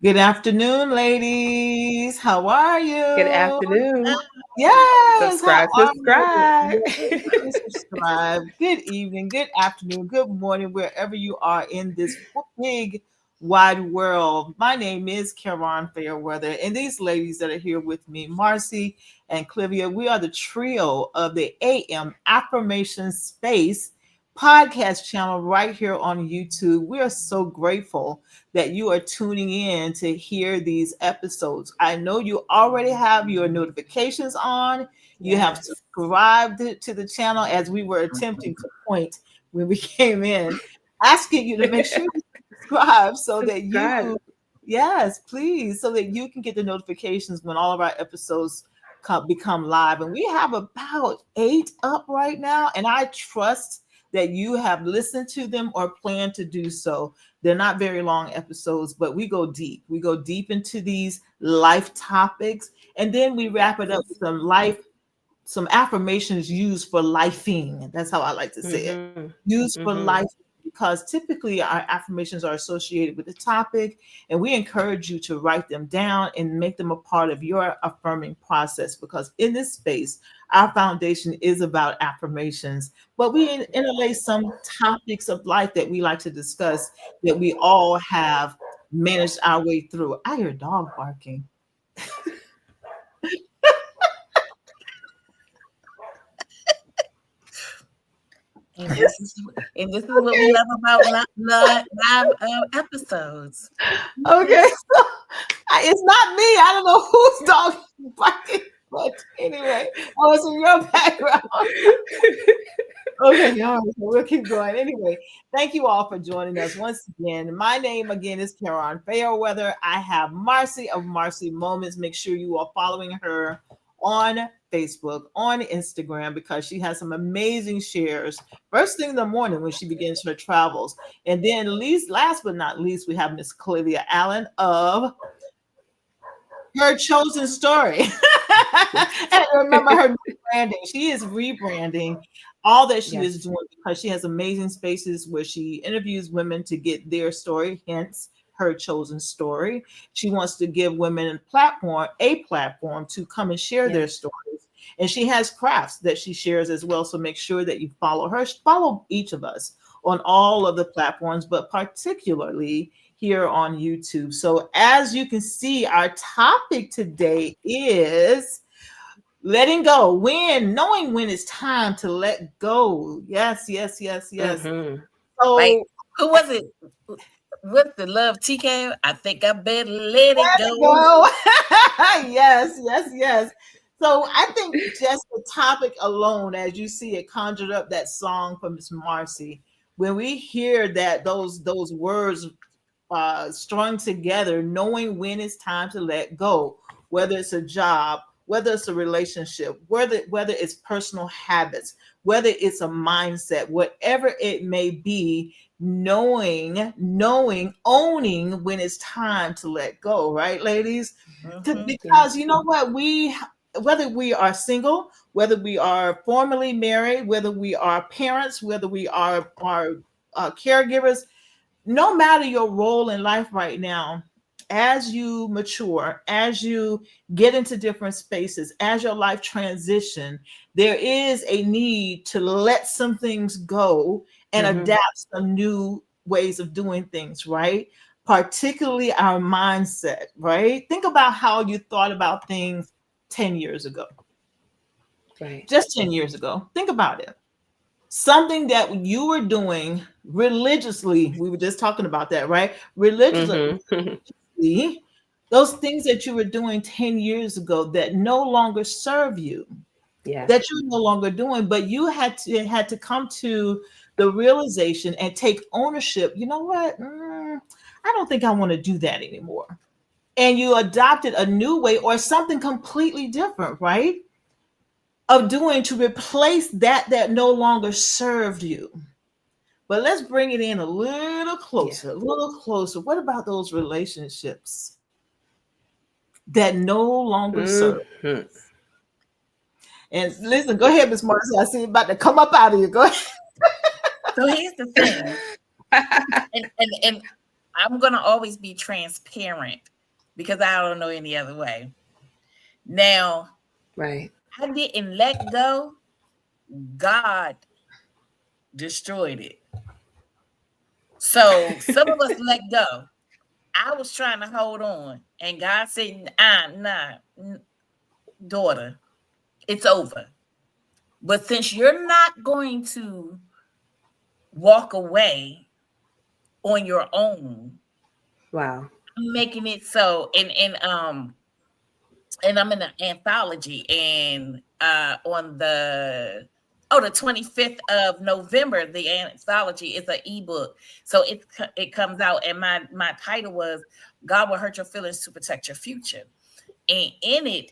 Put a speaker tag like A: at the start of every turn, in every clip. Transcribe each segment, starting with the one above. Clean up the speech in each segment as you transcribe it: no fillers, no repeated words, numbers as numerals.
A: Good afternoon, ladies. How are
B: Good
A: you?
B: afternoon.
A: Yes, how
B: Subscribe,
A: are you?
B: subscribe.
A: Yes, please subscribe. Good evening, good afternoon, good morning, wherever you are in this big, wide world. My name is Karen Fairweather, and these ladies that are here with me, Marcy and Clivia, we are the trio of the AM Affirmation Space podcast channel right here on YouTube. We are so grateful that you are tuning in to hear these episodes. I know you already have your notifications on. You have
B: Yes.
A: subscribed to the channel as we were attempting to point when we came in, asking you to make sure you subscribe so that
B: Subscribe.
A: you, yes, please, so that you can get the notifications when all of our episodes become live. And we have about 8 up right now, and I trust that you have listened to them or plan to do so. They're not very long episodes, but we go deep. We go deep into these life topics, and then we wrap it up with some affirmations used for lifing. That's how I like to say it.
B: Mm-hmm.
A: Used for
B: Mm-hmm.
A: life, because typically our affirmations are associated with the topic, and we encourage you to write them down and make them a part of your affirming process, because in this space, our foundation is about affirmations, but we interlace some topics of life that we like to discuss that we all have managed our way through. I hear a dog barking.
C: And this is what we love about live episodes.
A: Okay, so it's not me. I don't know whose dog is barking, but anyway, oh, it's in your background. Okay, y'all, so we'll keep going. Anyway, thank you all for joining us once again. My name again is Karen Fairweather. I have Marcy of Marcy Moments. Make sure you are following her on Facebook, on Instagram, because she has some amazing shares first thing in the morning when she begins her travels. And then last but not least, we have Miss Clivia Allen of Her Chosen Story. And remember her branding. She is rebranding all that she is
B: Yes.
A: doing, because she has amazing spaces where she interviews women to get their story, hence Her Chosen Story. She wants to give women a platform to come and share their
B: Yes.
A: stories. And she has crafts that she shares as well. So make sure that you follow her, follow each of us on all of the platforms, but particularly here on YouTube. So as you can see, our topic today is letting go. Knowing when it's time to let go. Yes, yes, yes, yes.
B: Mm-hmm.
C: Like,
A: So
C: who was it? With the love TK? I think I better let it
A: let it
C: go.
A: go. Yes, yes, yes. So I think just the topic alone, as you see it, conjured up that song from Miss Marcy. When we hear that those words strung together, knowing when it's time to let go, whether it's a job, whether it's a relationship, whether it's personal habits, whether it's a mindset, whatever it may be, knowing, owning when it's time to let go, right, ladies? Because
B: Yes.
A: you know what, whether we are single, whether we are formerly married, whether we are parents, whether we are caregivers, no matter your role in life right now, as you mature, as you get into different spaces, as your life transition, there is a need to let some things go and
B: Mm-hmm.
A: adapt some new ways of doing things, right? Particularly our mindset, right? Think about how you thought about things 10 years ago,
B: Right.
A: just 10 years ago. Think about it. Something that you were doing religiously, we were just talking about that, right? Religiously,
B: Mm-hmm.
A: those things that you were doing 10 years ago that no longer serve you, that
B: Yes.
A: you're no longer doing, but you had to come to the realization and take ownership. You know what? I don't think I want to do that anymore. And you adopted a new way or something completely different, right? Of doing, to replace that no longer served you. But let's bring it in a little
B: Yeah.
A: closer, a little closer. What about those relationships that no longer serve?
B: Mm-hmm.
A: And listen, go ahead, Miss Marcy. I see you about to come up out of you. Go ahead.
C: So here's the thing, and I'm gonna always be transparent. because I don't know any other way. Now,
B: Right.
C: I didn't let go. God destroyed it. So some of us let go. I was trying to hold on, and God said, nah, daughter, it's over. But since you're not going to walk away on your own,
B: Wow.
C: I'm making it so. And I'm in an anthology, and on the 25th of November, the anthology is an ebook. So it comes out, and my title was God Will Hurt Your Feelings to Protect Your Future. And in it,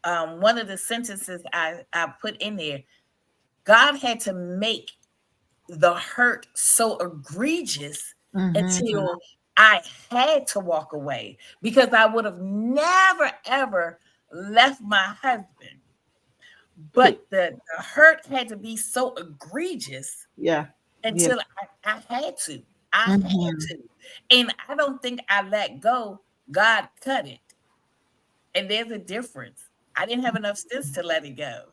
C: one of the sentences I put in there, God had to make the hurt so egregious
A: Mm-hmm.
C: until I had to walk away, because I would have never ever left my husband. But the hurt had to be so egregious
A: Yeah. Yeah.
C: until I had to. I had
A: Mm-hmm.
C: to. And I don't think I let go. God cut it. And there's a difference. I didn't have enough sense to let it go.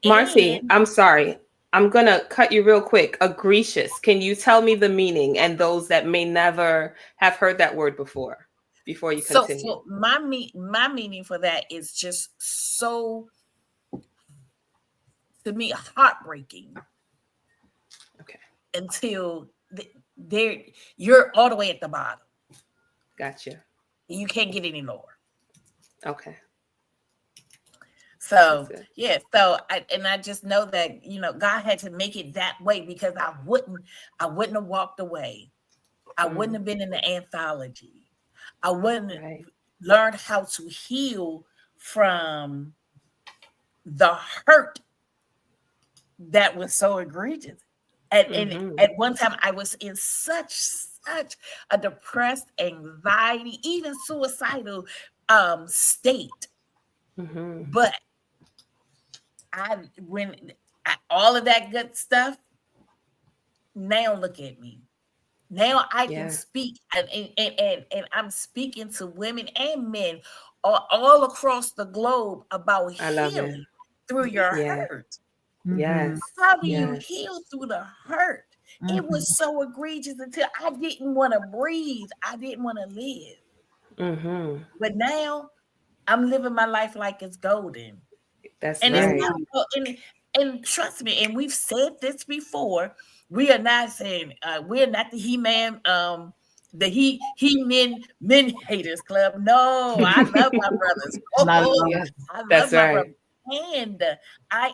B: Marcy,
C: And
B: I'm sorry. I'm going to cut you real quick. Egregious. Can you tell me the meaning and those that may never have heard that word before you continue?
C: so my meaning for that is just so, to me, heartbreaking,
B: Okay.
C: until there you're all the way at the bottom.
B: Gotcha.
C: You can't get any lower.
B: Okay. That's
C: So
B: it.
C: yeah, I just know that, God had to make it that way, because I wouldn't have walked away. I wouldn't
B: Mm,
C: have been in the anthology. I wouldn't
B: right.
C: learn how to heal from the hurt that was so egregious. And
B: Mm-hmm.
C: at one time I was in such a depressed, anxiety, even suicidal state.
B: Mm-hmm.
C: But all of that good stuff, now look at me. Now I can
B: Yeah.
C: speak, and I'm speaking to women and men all across the globe about
B: I love it.
C: healing through your
B: Yeah.
C: hurt.
A: Mm-hmm.
B: Yes.
C: How do you
B: Yes.
C: heal through the hurt? It
A: Mm-hmm.
C: was so egregious until I didn't want to breathe. I didn't want to live.
B: Mm-hmm.
C: But now I'm living my life like it's golden.
B: That's
C: And it's
A: Yeah.
B: right.
C: not, and trust me, and we've said this before. We are not saying, we're not the He-Man, the men haters club. No, I love my brothers.
A: Not at
C: Oh,
A: all.
B: Yes.
C: I love
B: That's
C: my
B: right.
C: brothers. And I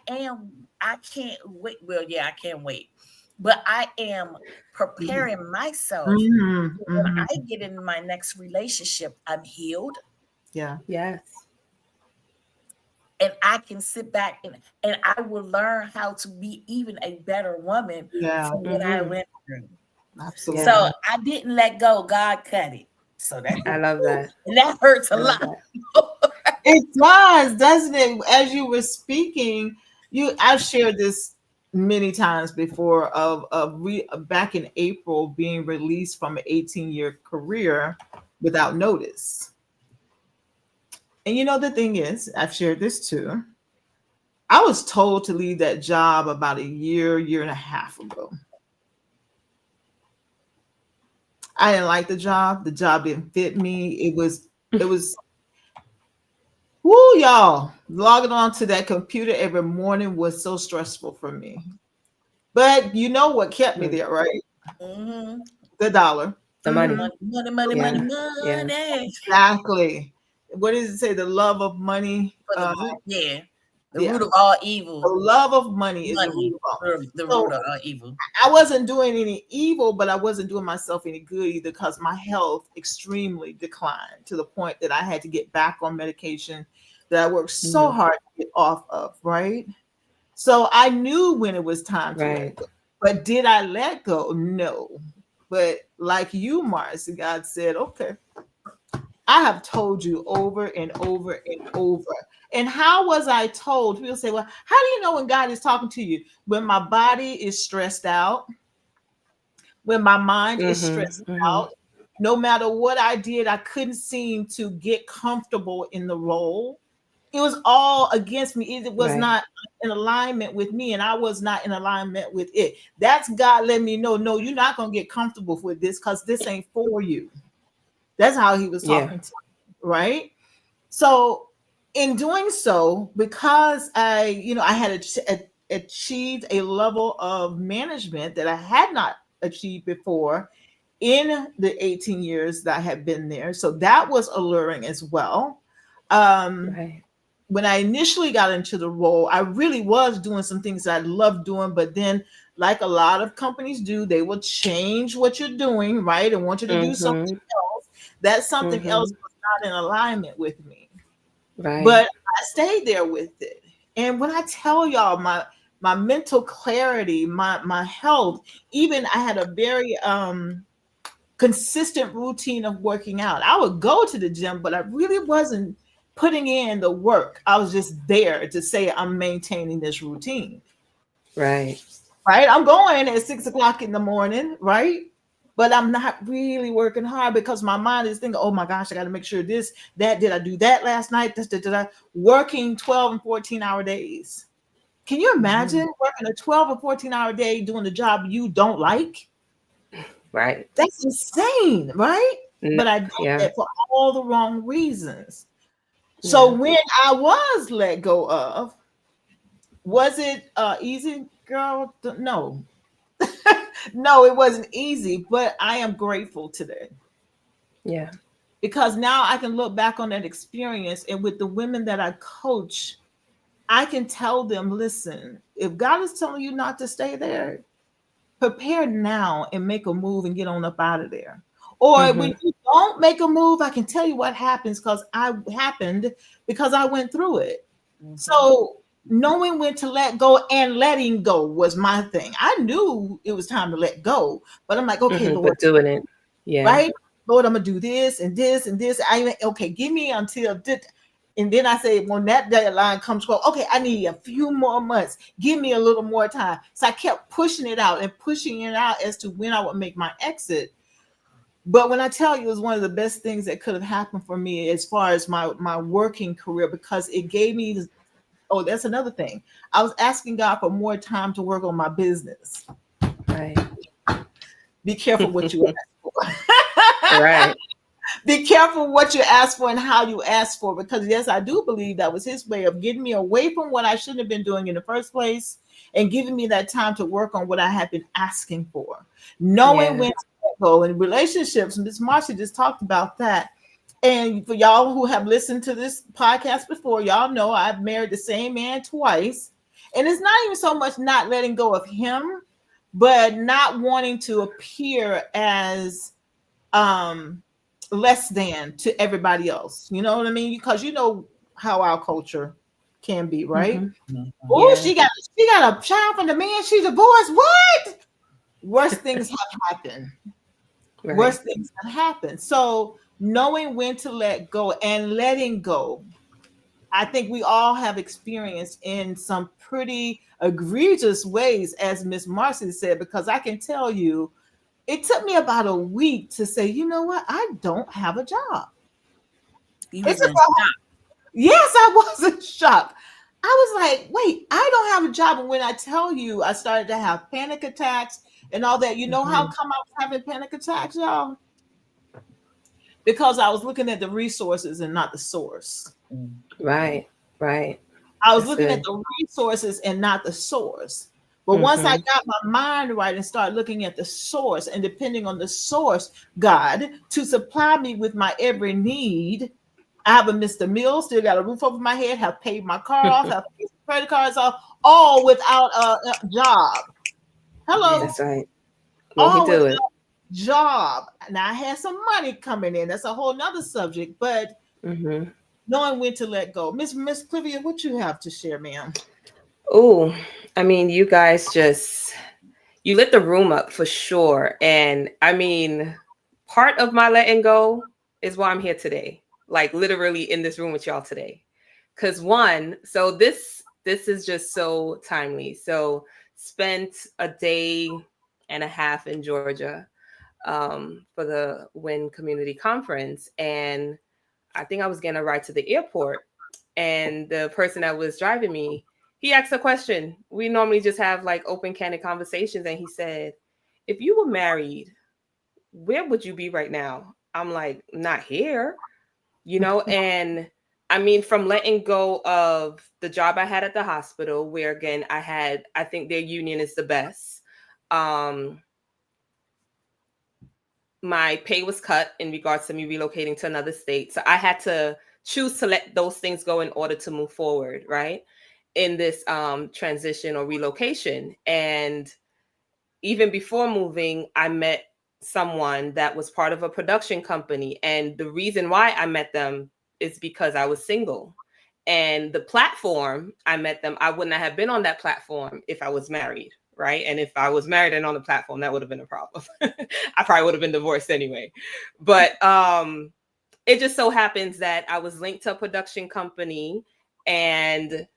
C: can't wait. Well, yeah, I can't wait. But I am preparing myself
A: Mm-hmm.
C: when I
A: Mm-hmm.
C: get in my next relationship. I'm healed,
A: Yeah.
B: Yes.
C: and I can sit back, and I will learn how to be even a better woman
A: Yeah.
C: from what I
B: Mm-hmm.
C: went through.
B: Yeah.
C: So
A: Absolutely.
C: I didn't let go. God cut it. So that
B: I love that.
C: and that hurts a
B: I love
C: lot.
B: that.
A: It does, doesn't it? As you were speaking, I've shared this many times before of back in April being released from an 18-year career without notice. And the thing is, I've shared this too. I was told to leave that job about a year and a half ago. I didn't like the job. The job didn't fit me. It was whoo, y'all. Logging on to that computer every morning was so stressful for me. But you know what kept me
B: Mm.
A: there, right?
C: Mm-hmm.
A: The dollar.
B: The money.
C: Money, money, money, money,
B: Yeah. Yeah.
C: money.
A: Exactly. What does it say? The love of money.
C: For the root, yeah. The
A: Yeah.
C: root of all
A: The
C: evil.
A: love of money is the root
C: Money,
A: of all.
C: the root
A: So
C: of all evil.
A: I wasn't doing any evil, but I wasn't doing myself any good either because my health extremely declined to the point that I had to get back on medication that I worked so
B: Mm-hmm.
A: hard to get off of, right? So I knew when it was time to let
B: Right.
A: go. But did I let go? No. But like you, Marcy, God said, okay, I have told you over and over and over. And how was I told? People say, well, how do you know when God is talking to you? When my body is stressed out, when my mind is stressed
B: Mm-hmm. Mm-hmm.
A: out, no matter what I did, I couldn't seem to get comfortable in the role. It was all against me. It was
B: Right.
A: not in alignment with me, and I was not in alignment with it. That's God letting me know, no, you're not going to get comfortable with this because this ain't for you. That's how he was
B: Yeah.
A: talking to me, right? So, in doing so, because I had achieved a level of management that I had not achieved before in the 18 years that I had been there. So that was alluring as well. Um,
B: Right.
A: when I initially got into the role, I really was doing some things that I loved doing, but then, like a lot of companies do, they will change what you're doing, right? And want you to do something
B: Mm-hmm.
A: else. That something else
B: Mm-hmm.
A: was not in alignment with me.
B: Right.
A: But I stayed there with it. And when I tell y'all my mental clarity, my health, even I had a very consistent routine of working out. I would go to the gym, but I really wasn't putting in the work. I was just there to say I'm maintaining this routine.
B: Right.
A: Right? I'm going at 6 o'clock in the morning, right? But I'm not really working hard because my mind is thinking, oh my gosh, I got to make sure this, that, did I do that last night? This, did I working 12 and 14-hour days. Can you
B: Mm-hmm.
A: imagine working a 12 or 14-hour day doing a job you don't like?
B: Right.
A: That's insane, right?
B: Mm,
A: But I did
B: yeah.
A: that for all the wrong reasons. So
B: Yeah.
A: when I was let go of, was it easy, girl? No. No, it wasn't easy, but I am grateful today
B: Yeah.
A: because now I can look back on that experience, and with the women that I coach, I can tell them, listen, if God is telling you not to stay there, prepare now and make a move and get on up out of there. Or when
B: Mm-hmm.
A: you don't make a move, I can tell you what happens because I went through it.
C: Mhm.
A: So knowing when to let go and letting go was my thing. I knew it was time to let go, but I'm like, okay,
B: Mm-hmm.
A: Lord,
B: But doing it. Yeah.
A: right? Lord, I'm gonna do this and this and this. Okay, give me until this. And then I say, when that deadline comes close, okay, I need a few more months. Give me a little more time. So I kept pushing it out and pushing it out as to when I would make my exit. But when I tell you, it was one of the best things that could have happened for me as far as my working career because it gave me. Oh, that's another thing. I was asking God for more time to work on my business.
B: Right.
A: Be careful what you ask for.
B: Right.
A: Be careful what you ask for and how you ask for, because yes, I do believe that was his way of getting me away from what I shouldn't have been doing in the first place and giving me that time to work on what I had been asking for. Knowing
B: Yeah.
A: when to let go in relationships. Miss Marcia just talked about that. And for y'all who have listened to this podcast before, y'all know I've married the same man twice. And it's not even so much not letting go of him, but not wanting to appear as um less than to everybody else. You know what I mean? Because you know how our culture can be, right?
B: Mm-hmm.
C: Mhm.
A: Oh,
B: Yeah.
A: she got a child from the man she divorced. What? Worse things have happened. Worse
B: Right.
A: things have happened. So knowing when to let go and letting go, I think we all have experienced in some pretty egregious ways, as Miss Marcy said, because I can tell you it took me about a week to say, you know what, I don't have a job.
C: You
A: It's
C: was in
A: about,
C: shock.
A: yes, I was in shock. I was like, wait, I don't have a job. And when I tell you I started to have panic attacks and all that, you know how
B: Mm-hmm.
A: come I was having panic attacks, y'all? Because I was looking at the resources and not the source.
C: Mm.
B: Right. Right.
A: I was
B: That's
A: looking at
B: good.
A: the resources and not the source. But once I
B: Mm-hmm.
A: got my mind right and started looking at the source and depending on the source, God, to supply me with my every need, I haven't missed a meal, still got a roof over my head, have paid my car off, have paid credit cards off, all without a job. Hello,
B: That's right. Won't he
A: all
B: do it?
A: without job. Now I had some money coming in. That's a whole nother subject, but
B: Mm-hmm.
A: knowing when to let go. Miss Clivia, what you have to share, ma'am?
B: Oh, I mean, you guys just you lit the room up for sure. And I mean, part of my letting go is why I'm here today. Like literally in this room with y'all today. Cause one, so this is just so timely. So spent a day and a half in Georgia. for the WIN Community Conference, and I think I was getting a ride to the airport, and the person that was driving me, he asked a question. We normally just have like open, candid conversations, and he said, "If you were married, where would you be right now?" I'm like, "Not here," and I mean, from letting go of the job I had at the hospital, where again, I think their union is the best. Um, my pay was cut in regards to me relocating to another state. So I had to choose to let those things go in order to move forward, right? In this transition or relocation. And even before moving, I met someone that was part of a production company. And the reason why I met them is because I was single. And the platform I met them, I wouldn't have been on that platform if I was married, right? And if I was married and on the platform, that would have been a problem. I probably would have been divorced anyway. But it just so happens that I was linked to a production company and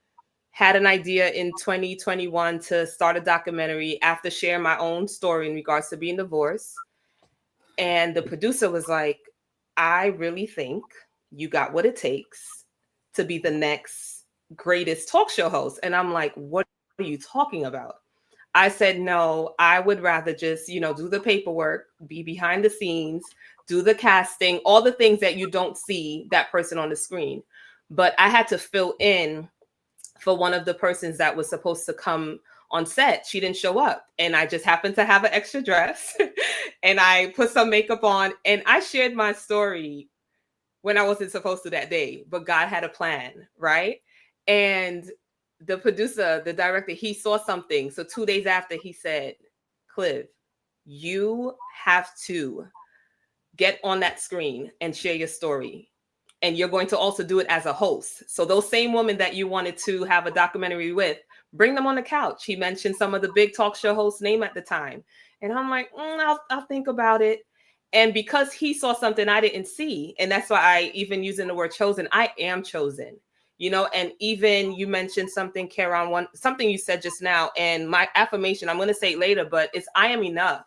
B: had an idea in 2021 to start a documentary after sharing my own story in regards to being divorced. And the producer was like, "I really think you got what it takes to be the next greatest talk show host." And I'm like, "What are you talking about?" I said, "No, I would rather just, do the paperwork, be behind the scenes, do the casting, all the things that you don't see that person on the screen." But I had to fill in for one of the persons that was supposed to come on set. She didn't show up, and I just happened to have an extra dress and I put some makeup on, and I shared my story when I wasn't supposed to that day, but God had a plan, right? And the producer, the director, he saw something. So 2 days after, he said, "Cliv, you have to get on that screen and share your story. And you're going to also do it as a host. So those same women that you wanted to have a documentary with, bring them on the couch." He mentioned some of the big talk show hosts' name at the time. And I'm like, I'll think about it. And because he saw something I didn't see, and that's why I even using the word chosen, I am chosen. And even you mentioned something, Karen, something you said just now, and my affirmation, I'm going to say it later, but it's I am enough.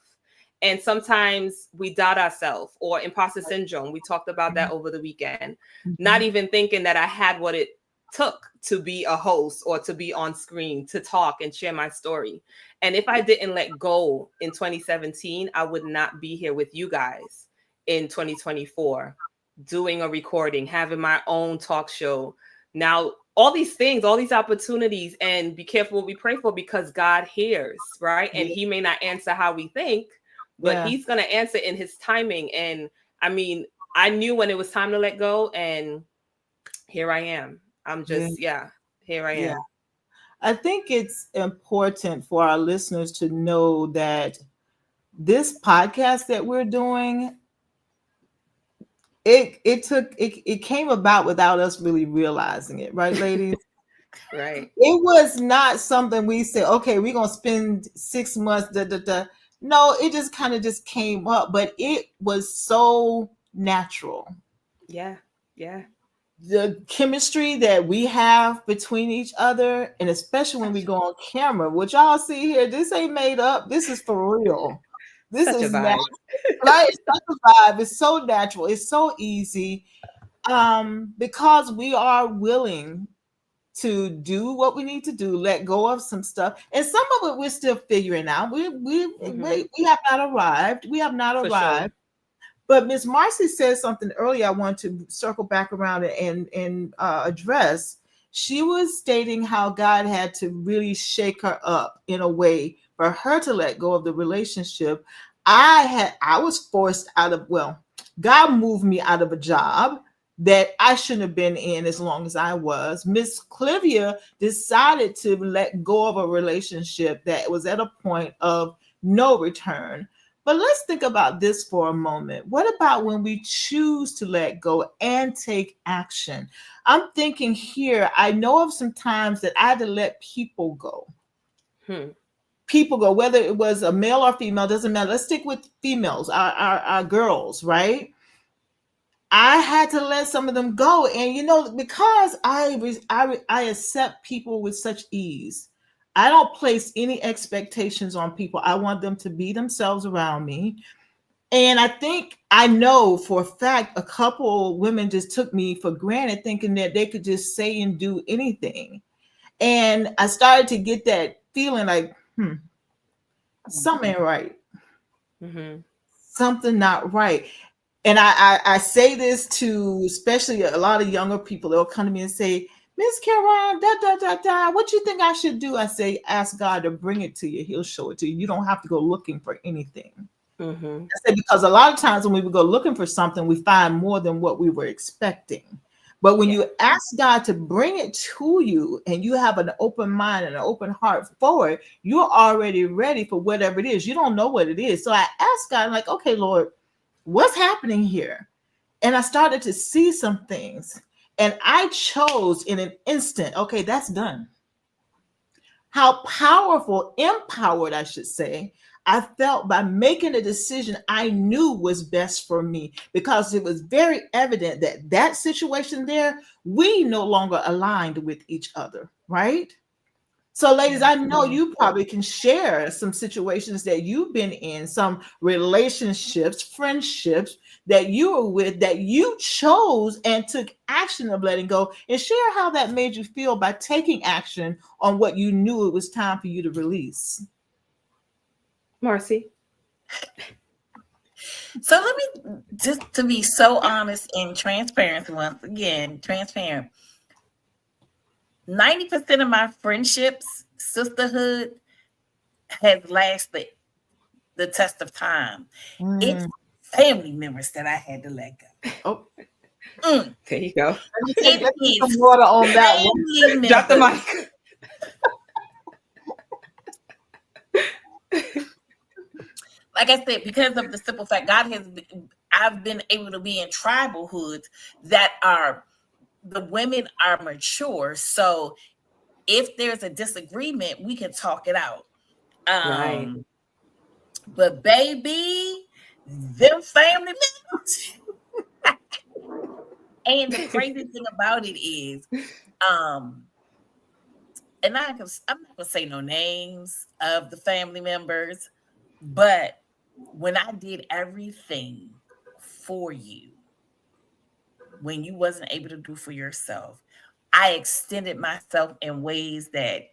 B: And sometimes we doubt ourselves, or imposter syndrome. We talked about that over the weekend, not even thinking that I had what it took to be a host or to be on screen, to talk and share my story. And if I didn't let go in 2017, I would not be here with you guys in 2024, doing a recording, having my own talk show. Now, all these things, all these opportunities, and be careful what we pray for, because God hears, right? And he may not answer how we think, but he's going to answer in his timing. And I mean, I knew when it was time to let go, and here I am. I'm just, here I am.
A: I think it's important for our listeners to know that this podcast that we're doing, it came about without us really realizing it, right, ladies?
B: Right.
A: It was not something we said, okay, we're gonna spend 6 months, da da da. No, it just kind of just came up, but it was so natural.
B: Yeah. Yeah.
A: The chemistry that we have between each other, and especially when we go on camera, what y'all see here, this ain't made up. This is for real. This
B: Such a
A: is
B: vibe.
A: natural, right? It's such a vibe. It's so natural. It's so easy. Because we are willing to do what we need to do, let go of some stuff, and some of it we're still figuring out. We have not arrived. We have not
B: For
A: arrived.
B: sure.
A: But Miss Marcy said something earlier I want to circle back around and address. She was stating how God had to really shake her up in a way for her to let go of the relationship. I was forced out of, well, God moved me out of a job that I shouldn't have been in as long as I was. Miss Clivia decided to let go of a relationship that was at a point of no return. But let's think about this for a moment. What about when we choose to let go and take action? I'm thinking here, I know of some times that I had to let people go. People go, whether it was a male or female, doesn't matter. Let's stick with females, our girls, right? I had to let some of them go. And, because I accept people with such ease, I don't place any expectations on people. I want them to be themselves around me. And I know for a fact a couple women just took me for granted, thinking that they could just say and do anything. And I started to get that feeling like, something ain't right.
B: Mm-hmm.
A: Something not right. And I say this to especially a lot of younger people. They'll come to me and say, Miss Caroline, what you think I should do? I say, ask God to bring it to you. He'll show it to you. You don't have to go looking for anything.
B: Mm-hmm.
A: I say, because a lot of times when we would go looking for something, we find more than what we were expecting. But when
B: Yeah.
A: you ask God to bring it to you and you have an open mind and an open heart for it, you're already ready for whatever it is. You don't know what it is. So I asked God, like, okay, Lord, what's happening here? And I started to see some things. And I chose in an instant, okay, that's done. How powerful, empowered, I should say, I felt by making a decision I knew was best for me, because it was very evident that that situation there, we no longer aligned with each other, right? So, ladies, I know you probably can share some situations that you've been in, some relationships, friendships that you were with that you chose and took action of letting go, and share how that made you feel by taking action on what you knew it was time for you to release.
B: Marcy.
C: So let me just to be so honest and transparent once again, transparent. 90% of my friendships, sisterhood, has lasted the test of time. It's
A: Mm.
C: family members that I had to let go.
A: Oh,
B: There you go.
C: It
A: let's get some
C: is
A: water on that one.
C: family
B: Drop the
C: members.
B: mic.
C: Like I said, because of the simple fact, I've been able to be in tribal hoods that are, the women are mature. So if there's a disagreement, we can talk it out.
B: Right.
C: But baby, them family members. And the crazy thing about it is, um, and I'm not gonna say no names of the family members, but when I did everything for you, when you wasn't able to do for yourself, I extended myself in ways that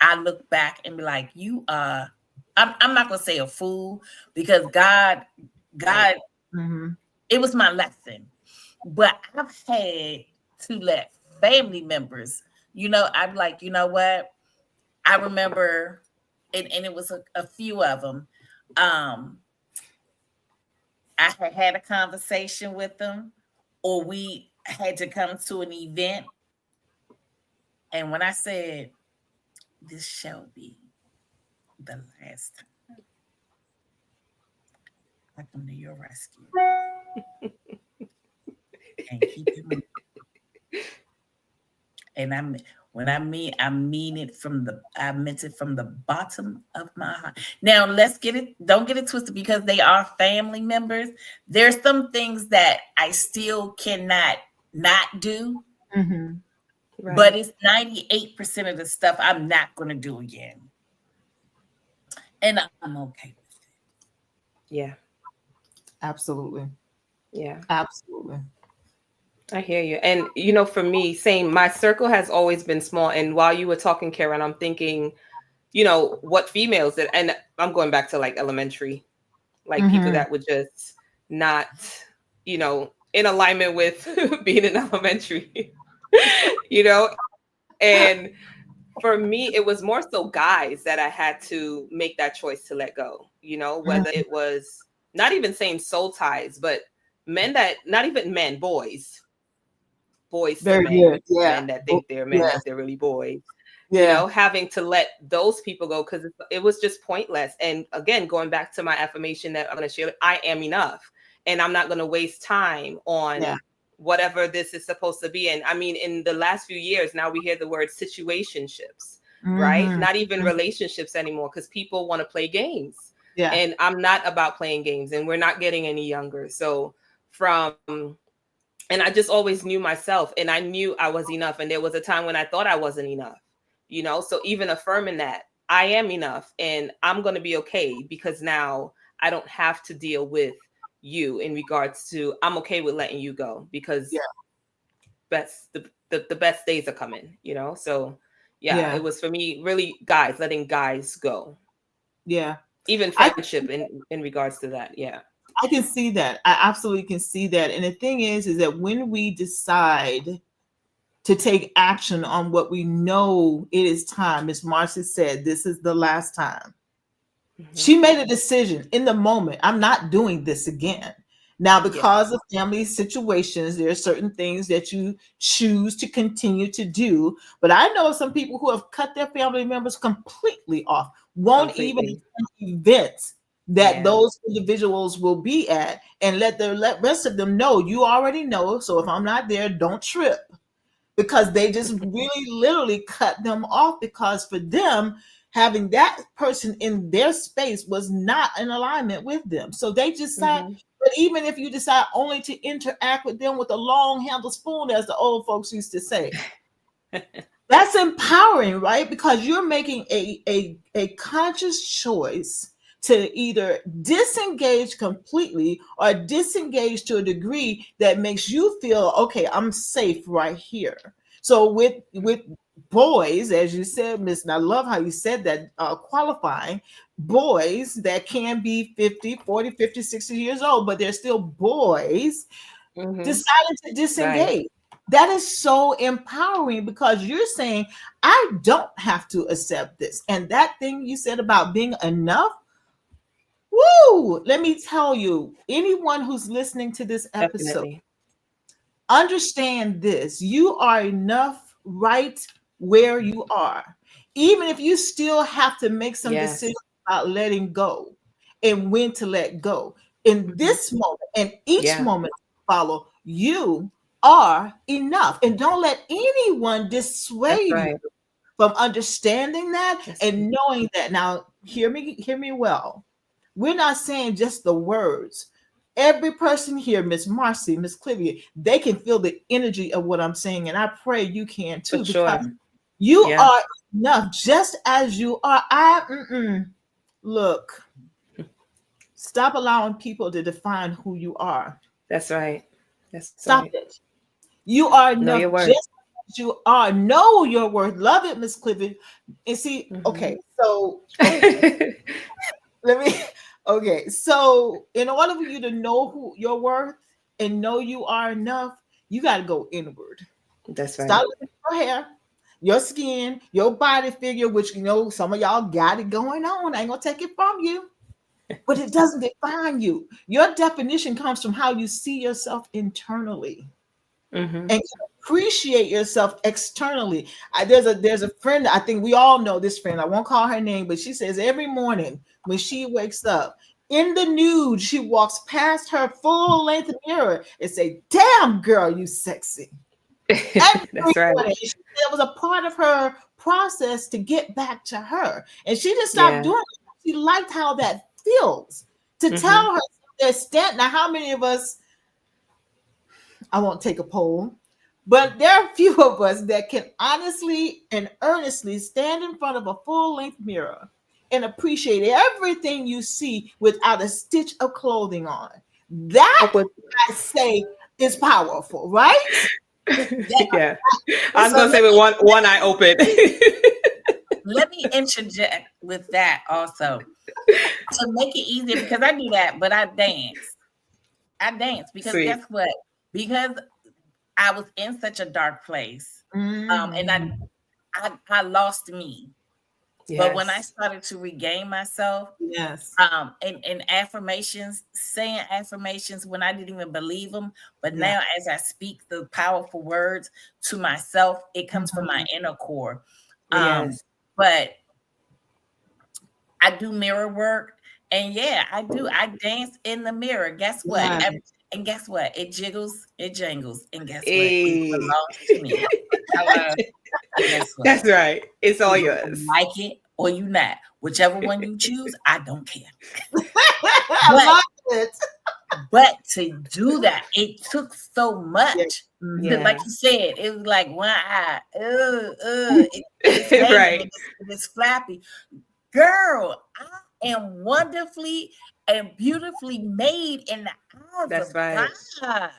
C: I look back and be like, I'm not gonna say a fool, because God,
A: Mhm.
C: it was my lesson. But I've had to let family members, I'm like, you know what? I remember, and it was a few of them. Um, I had a conversation with them, or we had to come to an event. And when I said, this shall be the last time I come to your rescue, and keep it moving. And I mean it I meant it from the bottom of my heart. Now don't get it twisted, because they are family members. There's some things that I still cannot not do,
A: Mhm.
C: but
B: Right.
C: it's 98% of the stuff I'm not gonna do again. And I'm okay with it.
B: Yeah.
A: Absolutely.
B: Yeah.
A: Absolutely.
B: I hear you. And for me, same, my circle has always been small. And while you were talking, Karen, I'm thinking, what females that, and I'm going back to like elementary, like people
A: Mhm.
B: that would just not, in alignment with being in elementary, you know? And for me, it was more so guys that I had to make that choice to let go, whether
A: Mm.
B: it was not even saying soul ties, but men that, not even men, boys to
A: Very good. Yeah.
B: men that
A: Oh,
B: think they're men,
A: yes.
B: but they're really boys,
A: Yeah.
B: having to let those people go because it was just pointless. And again, going back to my affirmation that I'm going to share, I am enough. And I'm not going to waste time
A: Yeah.
B: on whatever this is supposed to be. And I mean, in the last few years, now we hear the word situationships, right?
A: Mhm.
B: Not even
A: Mhm.
B: relationships anymore because people want to play games.
A: Yeah.
B: And I'm not about playing games, and we're not getting any younger. So and I just always knew myself, and I knew I was enough. And there was a time when I thought I wasn't enough, So even affirming that I am enough and I'm going to be okay, because now I don't have to deal with you in regards to I'm okay with letting you go because
A: Yeah.
B: the best days are coming, you know? So yeah,
A: Yeah.
B: it was for me really guys, letting guys go.
A: Yeah.
B: Even
A: I
B: friendship in regards to that. Yeah.
A: I can see that. I absolutely can see that. And the thing is that when we decide to take action on what we know it is time, as Marcy said, this is the last time.
B: Hmm.
A: She made a decision in the moment. I'm not doing this again. Now,
B: Yeah.
A: because of family situations, there are certain things that you choose to continue to do. But I know of some people who have cut their family members completely off, won't even
B: Completely.
A: attend events that
B: Yeah.
A: those individuals will be at, and let rest of them know you already know. So if I'm not there, don't trip, because they just really literally cut them off, because for them having that person in their space was not in alignment with them, so they just decide.
B: Hmm.
A: But even if you decide only to interact with them with a long handled spoon, as the old folks used to say, that's empowering, right? Because you're making a conscious choice to either disengage completely or disengage to a degree that makes you feel, okay, I'm safe right here. So with boys, as you said, Miss, and I love how you said that, qualifying boys that can be 50, 40, 50, 60 years old, but they're still boys,
B: Hmm.
A: decided to
B: Right.
A: disengage. That is so empowering, because you're saying, I don't have to accept this. And that thing you said about being enough, woo, let me tell you, anyone who's listening to this episode,
B: Definitely.
A: understand this. You are enough right where you are. Even if you still have to make some decisions
B: Yes.
A: about letting go and when to let go. In
B: Hmm.
A: this moment and each
B: Yeah.
A: moment to follow, you are enough. And don't let anyone
B: That's
A: dissuade you
B: right.
A: from understanding that
B: That's right.
A: and knowing that. Now, hear me well. We're not saying just the words. Every person here, Miss Marcy, Miss Clivia, they can feel the energy of what I'm saying. And I pray you can
B: For
A: too, because
B: sure.
A: you
B: Yeah.
A: are enough just as you are. Look, stop allowing people to define who you are.
B: That's right. That's right.
A: Stop it. You are
B: Know your
A: enough
B: worth.
A: just as you are. Know your worth. Love it, Miss Clifford. And see,
B: Hmm.
A: okay, so okay, let me okay. So in order for you to know who your worth and know you are enough, you got to go inward.
B: That's right.
A: Stop looking at your hair, your skin, your body figure, which some of y'all got it going on. I ain't gonna take it from you. But it doesn't define you. Your definition comes from how you see yourself internally
B: Hmm.
A: and can appreciate yourself externally. There's a friend, I think we all know this friend. I won't call her name, but she says every morning when she wakes up in the nude, she walks past her full length mirror and say, "Damn girl, you sexy." Every
B: That's right.
A: morning. It was a part of her process to get back to her. And she just stopped
B: Yeah.
A: doing it. She liked how that feels to
B: Hmm.
A: tell her that stand. Now, how many of us, I won't take a poll, but there are a few of us that can honestly and earnestly stand in front of a full length mirror and appreciate everything you see without a stitch of clothing on.
B: I
A: That,
B: would.
A: I say, is powerful, right? That,
B: Yeah. I was
C: So
B: gonna say with one eye open.
C: let me interject with that also to make it easier, because I do that, but I dance. I dance because
B: Sweet.
C: guess what? Because I was in such a dark place, and
A: mhm.
C: I lost me. But when I
B: Yes.
C: started to regain myself,
A: Yes.
C: and affirmations, saying affirmations when I didn't even believe them, but
A: Yeah.
C: now as I speak the powerful words to myself, it comes from my
A: Mhm.
C: inner core. Um,
B: Yes.
C: but I do mirror work, and yeah, I do. I dance in the mirror. Guess what?
A: Yeah.
C: And guess what? It jiggles, it jangles, and guess what? It
B: Hey.
C: belongs to me. Hello. And guess what?
B: That's right. It's all
C: Either you
B: yours.
C: like it or you not. Whichever one you choose, I don't care.
A: I
C: But
A: love it.
C: to do that, it took so
A: Yeah.
C: much.
A: Mhm.
C: Like
B: Yeah.
C: you said, it was like one eye, it's hanging,
B: Right.
C: and it's flappy. Girl, and wonderfully and beautifully made in the eyes
B: That's
C: of
B: right.
C: God.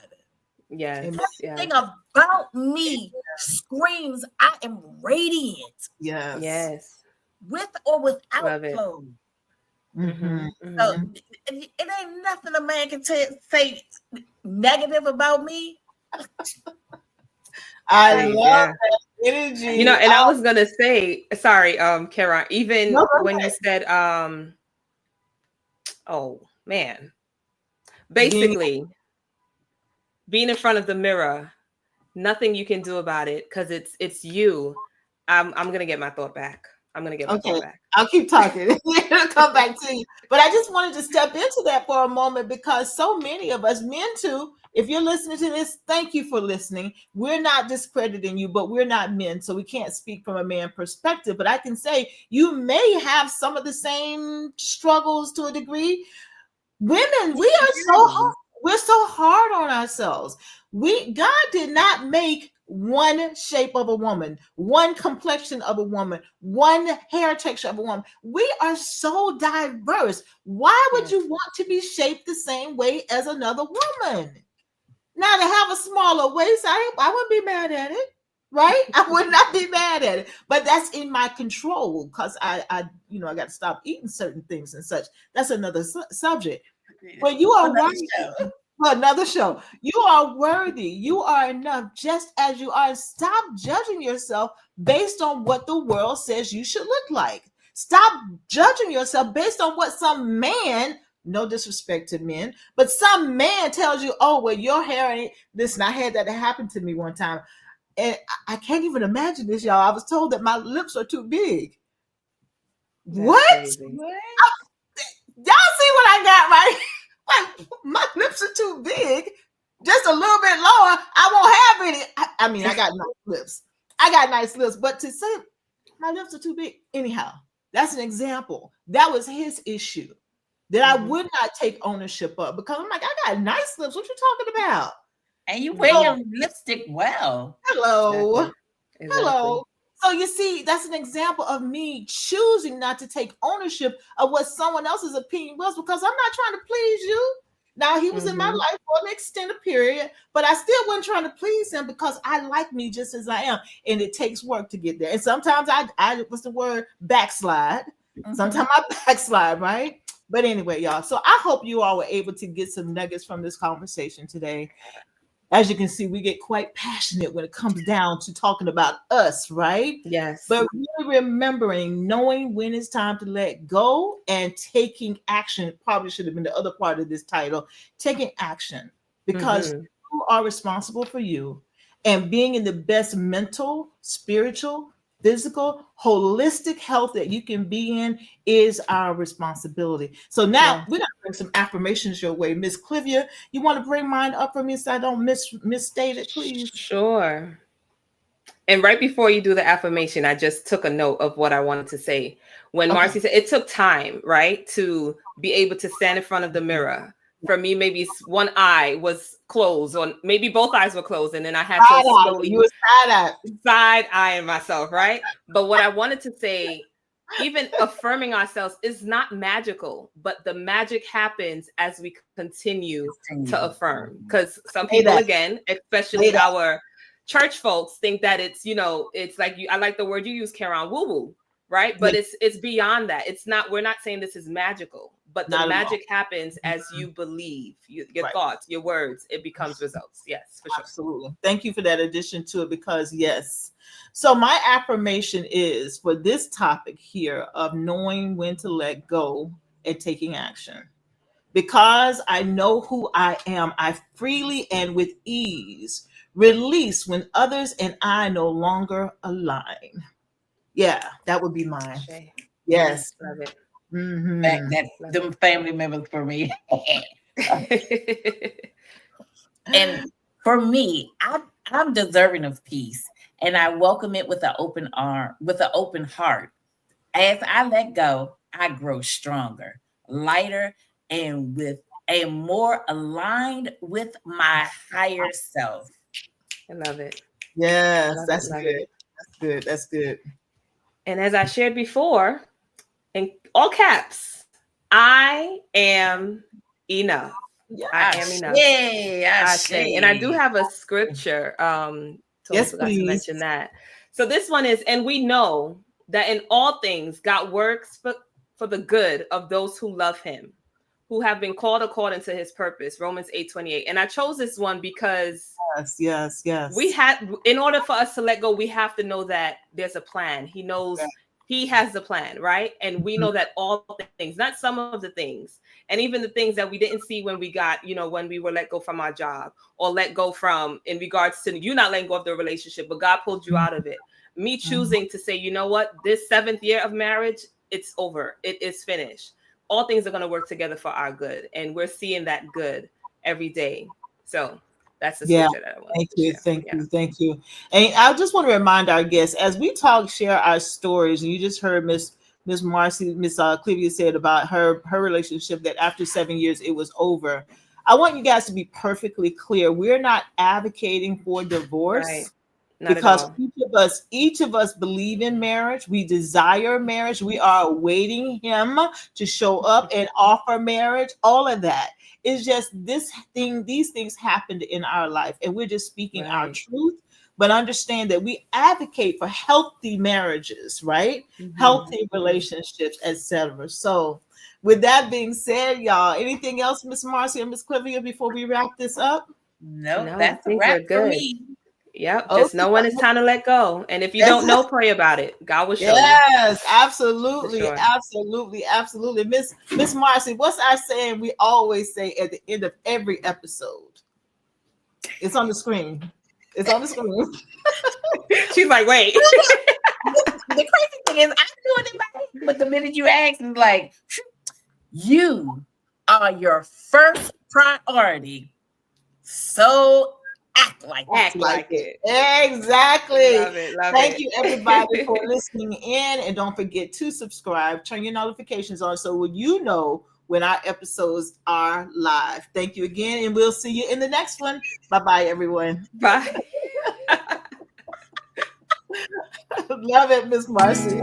B: Yes.
A: Amen.
B: Yes.
C: Everything about me screams, I am radiant
A: Yes.
B: Yes.
C: with or without
B: Love it.
C: clothes.
A: Mm-hmm.
C: So
B: Mm-hmm.
C: it ain't nothing a man can say negative about me.
A: I
B: Hey,
A: love
B: yeah.
A: that
B: You know,
A: energy.
B: and I was gonna say, sorry, Kara, even
A: No, go
B: when you
A: ahead.
B: said, oh man,
A: Being
B: basically being in front of the mirror, nothing you can do about it because it's you. I'm gonna get my thought back. I'm gonna get my thought
A: okay.
B: back.
A: I'll keep talking. It'll come back to you. But I just wanted to step into that for a moment because so many of us, men too, if you're listening to this, thank you for listening. We're not discrediting you, but we're not men, so we can't speak from a man perspective. But I can say you may have some of the same struggles to a degree. Women, we are so hard.
C: Insecurities.
A: We're so hard on ourselves. God did not make one shape of a woman, one complexion of a woman, one hair texture of a woman. We are so diverse. Why would
B: Yes.
A: you want to be shaped the same way as another woman? Now to have a smaller waist, I wouldn't be mad at it, right? I would not be mad at it, but that's in my control because I got to stop eating certain things and such. That's another subject. But you are
C: Another
A: worthy
C: show.
A: for another show. You are worthy. You are enough just as you are. Stop judging yourself based on what the world says you should look like. Stop judging yourself based on what some man, no disrespect to men, but some man tells you, oh, well, your hair ain't. Listen, I had that happen to me one time. And I can't even imagine this, y'all. I was told that my lips are too big.
B: That's
A: What?
B: crazy.
C: What?
A: Y'all see what I got, right? Like, my lips are too big, just a little bit lower. I won't have any. I mean, I got nice lips. I got nice lips, but to say my lips are too big, anyhow, that's an example. That was his issue that I
B: Hmm.
A: would not take ownership of because I'm like, I got nice lips. What you talking about?
C: And you wear
A: So,
B: Hmm.
C: your lipstick well.
A: hello.
B: Exactly. Exactly.
A: Hello. So you see, that's an example of me choosing not to take ownership of what someone else's opinion was because I'm not trying to please you. Now he was in my
B: Hmm.
A: life for an extended period, but I still wasn't trying to please him because I like me just as I am, and it takes work to get there. And sometimes I what's the word, backslide.
C: Mhm.
A: Sometimes I backslide, right? But anyway, y'all. So I hope you all were able to get some nuggets from this conversation today. As you can see, we get quite passionate when it comes down to talking about us, right?
B: Yes.
A: But really remembering, knowing when it's time to let go and taking action probably should have been the other part of this title, taking action because
B: Hmm.
A: you are responsible for you and being in the best mental, spiritual, physical, holistic health that you can be in is our responsibility. So now
B: Yes.
A: we're going to bring some affirmations your way. Miss Clivia, you want to bring mine up for me so I don't misstate it, please?
B: Sure. And right before you do the affirmation, I just took a note of what I wanted to say. When
A: Okay.
B: Marcy said it took time, right, to be able to stand in front of the mirror. For me, maybe one eye was closed, or maybe both eyes were closed, and then I had to
A: Side eye. You
B: slowly
A: were side eye.
B: side eyeing myself, right? But what I wanted to say, even affirming ourselves is not magical, but the magic happens as we continue to
C: Continue.
B: affirm. Because some
A: Say
B: people,
A: that.
B: again,
A: Say
B: especially
A: that.
B: our church folks, think that it's, it's like I like the word you use, Karen, woo woo, right?
A: Yeah,
B: But it's beyond that. It's not, we're not saying this is magical, but the
A: not at all.
B: magic happens as
A: Mhm.
B: you believe, your
A: Right.
B: thoughts, your words, it becomes results. Yes, for sure.
A: Absolutely. Thank you for that addition to it because, yes. So, my affirmation is for this topic here of knowing when to let go and taking action. Because I know who I am, I freely and with ease release when others and I no longer align. Yeah, that would be mine.
B: Shay.
C: Mm,
A: Yes.
B: Love
C: that
A: Hmm.
C: that
B: Love
C: them family members for me.
B: it.
C: And for me, I'm deserving of peace, and I welcome it with an open arm, with an open heart. As I let go, I grow stronger, lighter, and with a more aligned with my higher self.
B: I love it.
A: Yes,
B: Love it.
A: that's
B: Love
A: good.
B: it.
A: That's good. That's good.
B: And as I shared before, in all caps, I am enough.
A: Yeah.
B: I am
C: Ashe,
B: enough. I say, and I do
C: ashe.
B: have a scripture. Totally
A: Yes,
B: forgot to
A: please.
B: mention that. So this one is, and we know that in all things God works for the good of those who love him, who have been called according to his purpose. Romans 8:28. And I chose this one because
A: Yes, yes,
B: we
A: yes.
B: had, in order for us to let go, we have to know that there's a plan. He knows, he has the plan, right? And we know that all things, not some of the things, and even the things that we didn't see when we got, when we were let go from our job, or let go from, in regards to you not letting go of the relationship, but God pulled you out of it. Me choosing to say, you know what, this 7th year of marriage, it's over. It is finished. All things are going to work together for our good. And we're seeing that good every day. So that's the
A: Yeah.
B: scripture that I wanted
A: Thank
B: to
A: you.
B: share.
A: Thank
B: Yeah.
A: you. Thank you. And I just want to remind our guests as we talk, share our stories. And you just heard Miss Marcy, Miss Clivia said about her relationship that after 7 years it was over. I want you guys to be perfectly clear. We're not advocating for
B: Right.
A: divorce
B: Not at
A: because
B: all.
A: each of us believe in marriage. We desire marriage. We are awaiting him to show up and offer marriage. All of that. It's just these things happened in our life, and we're just speaking our
B: Right.
A: truth. But understand that we advocate for healthy marriages, right?
B: Mm-hmm.
A: Healthy relationships, etc. So, with that being said, y'all, anything else, Miss Marcy or Miss Clivia, before we wrap this up?
C: Nope,
B: No, I
C: that's a
B: think
C: wrap
B: we're
C: for
B: good.
C: me.
B: Yep. Just know when it's
A: Okay.
B: time to let go. And if you don't know, pray about it. God will show you
A: Yes,
B: for
A: absolutely,
B: sure.
A: absolutely, absolutely. Miss Marcy, what's our saying we always say at the end of every episode? It's on the screen. It's on the screen.
B: She's like, wait.
C: The crazy thing is, I knew it in my head, but the minute you asked, it's like, you are your first priority. So act like it.
B: Act like
A: It.
B: it.
A: Exactly.
B: Love it. Love
A: Thank you, everybody, for
B: it.
A: listening in. And don't forget to subscribe, turn your notifications on so when you know when our episodes are live. Thank you again, and we'll see you in the next one. Bye bye, everyone.
B: Bye.
A: Love it, Miss Marcy.